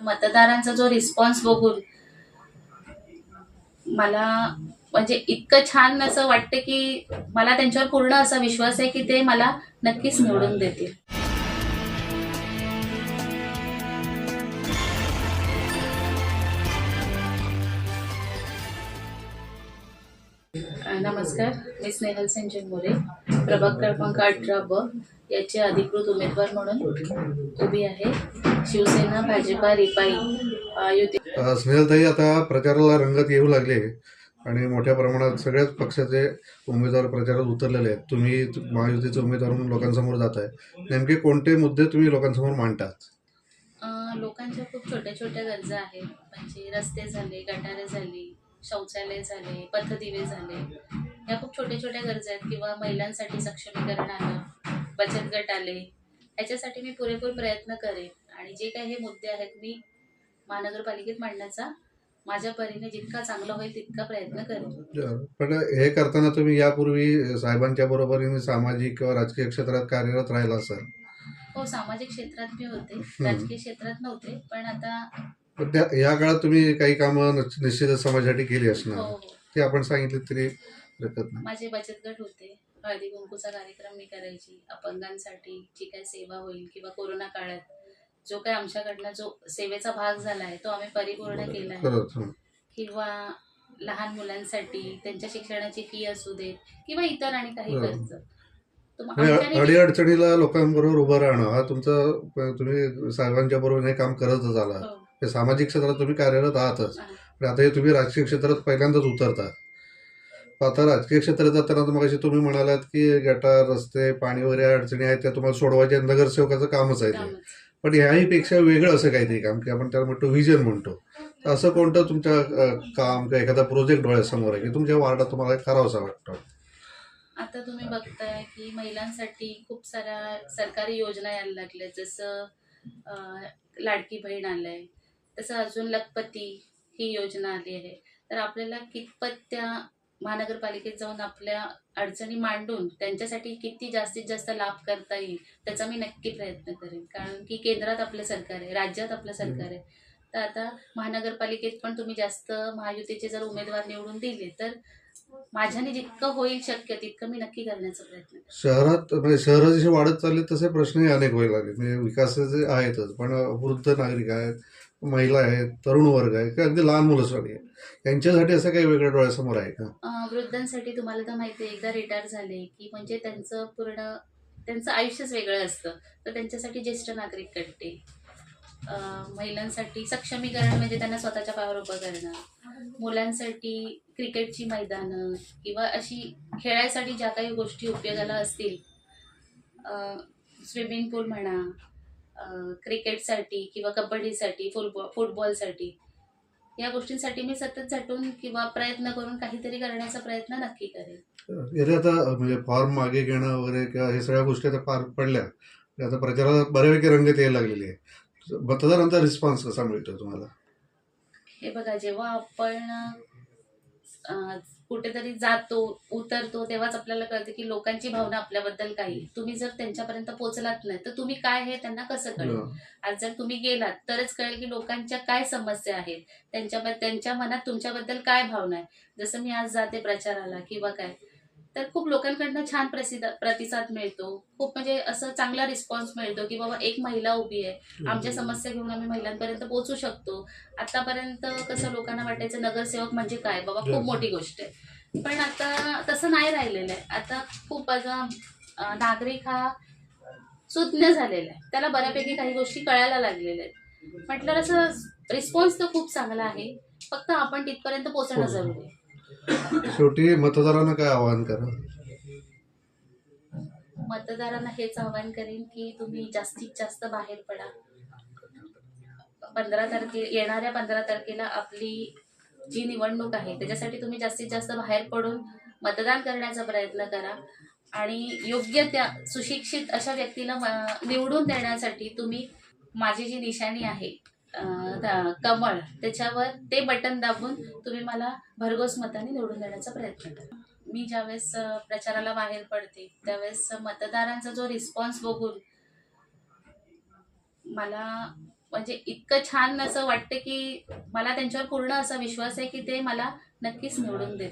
मतदारांचा जो रिस्पॉन्स बघून मला म्हणजे इतकं छान असं वाटतं की मला त्यांच्यावर पूर्ण असा विश्वास आहे की ते मला नक्कीच निवडून देतील. नमस्कार, मी स्नेहल संजय मोरे, प्रभाग क्रमांक 18 याचे अधिकृत उमेदवार म्हणून उभी आहे. शिवसेना भाजपा रिपाई युती. स्नेहलताई, आता प्रचाराला रंगत येऊ लागले आणि मोठ्या प्रमाणात सगळ्याच पक्षाचे उमेदवार प्रचारात उतरलेले आहेत. तुम्ही महायुतीचे उमेदवार म्हणून लोकांसमोर जात आहे. नेमके कोणते मुद्दे तुम्ही लोकांसमोर मांडतात? लोकांच्या खूप छोट्या छोट्या गरजा आहेत, म्हणजे रस्ते झाले, गटारे झाली, शौचालय झाले, पथदिवे झाले, या खूप छोट्या छोट्या गरजा आहेत. किंवा महिलांसाठी सक्षमीकरण आलं, बचत गट आले, याच्यासाठी मी पुरेपूर प्रयत्न करेन आणि जे काही हे मुद्दे आहेत मी महानगरपालिकेत मांडण्याचा माझ्या परीने जितका चांगला होईल तितका प्रयत्न करेन. पण हे करताना तुम्ही यापूर्वी साहेबांच्या बरोबरीने सामाजिक किंवा राजकीय क्षेत्रात कार्यरत राहिला असाल? हो, सामाजिक क्षेत्रात मी होते, राजकीय क्षेत्रात नव्हते, पण आता या काळात तुम्ही काही कामं निश्चितच समाजासाठी केली असणार. हो, ते आपण सांगितले तरी हरकत नाही. माझे बचत गट होते, हळदी कुंकूचा कार्यक्रम मी करायची, अपंगांसाठी जी काही सेवा होईल किंवा कोरोना काळात जो काही आमच्याकडनं जो सेवेचा भाग झाला आहे तो आम्ही परिपूर्ण केला आहे. किंवा लहान मुलांसाठी त्यांच्या शिक्षणाची फी असू दे किंवा इतर आणि काही खर्च. अडीअडचणीला लोकांबरोबर उभं राहणं हा तुमचं, तुम्ही साहेबांच्या बरोबर हे काम करतच आला. हे सामाजिक क्षेत्रात तुम्ही कार्यरत आहातच, पण आता हे तुम्ही राजकीय क्षेत्रात पहिल्यांदाच उतरता. आता राजकीय क्षेत्रात जाताना मग तुम्ही म्हणालात की गटार, रस्ते, पाणी वगैरे अडचणी आहेत त्या तुम्हाला सोडवायच्या नगरसेवकाचं कामच आहे ते. पण ह्याही पेक्षा वेगळं असं काहीतरी काम की आपण त्याला म्हणतो व्हिजन म्हणतो. असं कोणतं तुमच्या काम किंवा एखादा प्रोजेक्ट डोळ्यासमोर आहे की तुमच्या वार्डात तुम्हाला करावासा वाटतं? आता तुम्ही बघताय की महिलांसाठी खूप साऱ्या सरकारी योजना यायला लागल्या, जसं लाडकी बहीण आलंय, तसं अजून लखपती ही योजना आली आहे. तर आपल्याला कितपत त्या महानगरपालिकेत जाऊन आपल्या अडचणी मांडून त्यांच्यासाठी किती जास्तीत जास्त लाभ करता येईल त्याचा मी नक्की प्रयत्न करेन. कारण की केंद्रात आपलं सरकार आहे, राज्यात आपलं सरकार आहे. तर आता महानगरपालिकेत पण तुम्ही जास्त महायुतीचे जर उमेदवार निवडून दिले तर माझ्याने जितकं होईल शक्य तितकं मी नक्की करण्याचा प्रयत्न करेन. शहरात म्हणजे शहरं जसे वाढत चालले तसे प्रश्नही अनेक व्हायला लागले. म्हणजे विकासाचे आहेतच, पण वृद्ध नागरिक आहेत, महिला आहेत, तरुण वर्ग आहे किंवा अगदी लहान मुलं सगळी आहेत, त्यांच्यासाठी असं काही वेगळ्या डोळ्यासमोर आहे का? वृद्धांसाठी तुम्हाला तर माहिती आहे, एकदा रिटायर झाले की म्हणजे त्यांचं आयुष्यच वेगळं असतं. तर त्यांच्यासाठी ज्येष्ठ नागरिक कट्टे, महिलांसाठी सक्षमीकरण म्हणजे त्यांना स्वतःच्या पायावर उभं करणं, मुलांसाठी क्रिकेटची मैदानं किंवा अशी खेळायसाठी ज्या काही गोष्टी उपयोगाला असतील, स्विमिंग पूल म्हणा, क्रिकेटसाठी किंवा कबड्डीसाठी, फुटबॉलसाठी, या गोष्टींसाठी मी सतत झटून किंवा प्रयत्न करून काहीतरी करण्याचा प्रयत्न नक्की करेन. आता म्हणजे फॉर्म मागे घेणं वगैरे किंवा हे सगळ्या गोष्टी आता पार पडल्या, आता प्रचाराला बऱ्यापैकी रंगत यायला लागलेली आहे. मतदारांचा रिस्पॉन्स कसा मिळतो तुम्हाला? हे बघा, जेव्हा आपण कुठेतरी जातो, उतरतो, तेव्हाच आपल्याला कळतं की लोकांची भावना आपल्याबद्दल काय. तुम्ही जर त्यांच्यापर्यंत पोहोचलात नाही तर तुम्ही काय हे त्यांना कसं कळेल? आज जर तुम्ही गेलात तरच कळेल की लोकांच्या काय समस्या आहेत, त्यांच्या मनात तुमच्याबद्दल काय भावना आहे. जसं मी आज जाते प्रचाराला किंवा काय, तर खूप लोकांकडनं छान प्रतिसाद मिळतो. खूप म्हणजे असं चांगला रिस्पॉन्स मिळतो की बाबा एक महिला उभी आहे, आमच्या समस्या घेऊन आम्ही महिलांपर्यंत पोहोचू शकतो. आतापर्यंत कसं लोकांना वाटायचं नगरसेवक म्हणजे काय बाबा, खूप मोठी गोष्ट आहे, पण आता तसं नाही राहिलेलं आहे. आता खूप नागरिक हा सुज्ञ झालेला आहे, त्याला बऱ्यापैकी काही गोष्टी कळायला लागलेल्या आहेत. म्हटलं असं रिस्पॉन्स तर खूप चांगला आहे, फक्त आपण तिथपर्यंत पोहोचणं जरुरी आहे. शेवटी मतदारांना काय आवाहन करा? मतदारांना हेच आवाहन करेन की तुम्ही जास्तीत जास्त बाहेर पडा. येणाऱ्या 15 तारखेला आपली जी निवडणूक आहे त्याच्यासाठी तुम्ही जास्तीत जास्त बाहेर पडून मतदान करण्याचा प्रयत्न करा आणि योग्य त्या सुशिक्षित अशा व्यक्तीला निवडून देण्यासाठी तुम्ही माझी जी निशाणी आहे कमळ, त्याच्यावर ते बटन दाबून तुम्ही मला भरघोस मताने निवडून देण्याचा प्रयत्न करा. मी ज्यावेळेस प्रचाराला बाहेर पडते त्यावेळेस मतदारांचा जो रिस्पॉन्स बघून मला म्हणजे इतकं छान असं वाटतं की मला त्यांच्यावर पूर्ण असा विश्वास आहे की ते मला नक्कीच निवडून देतील.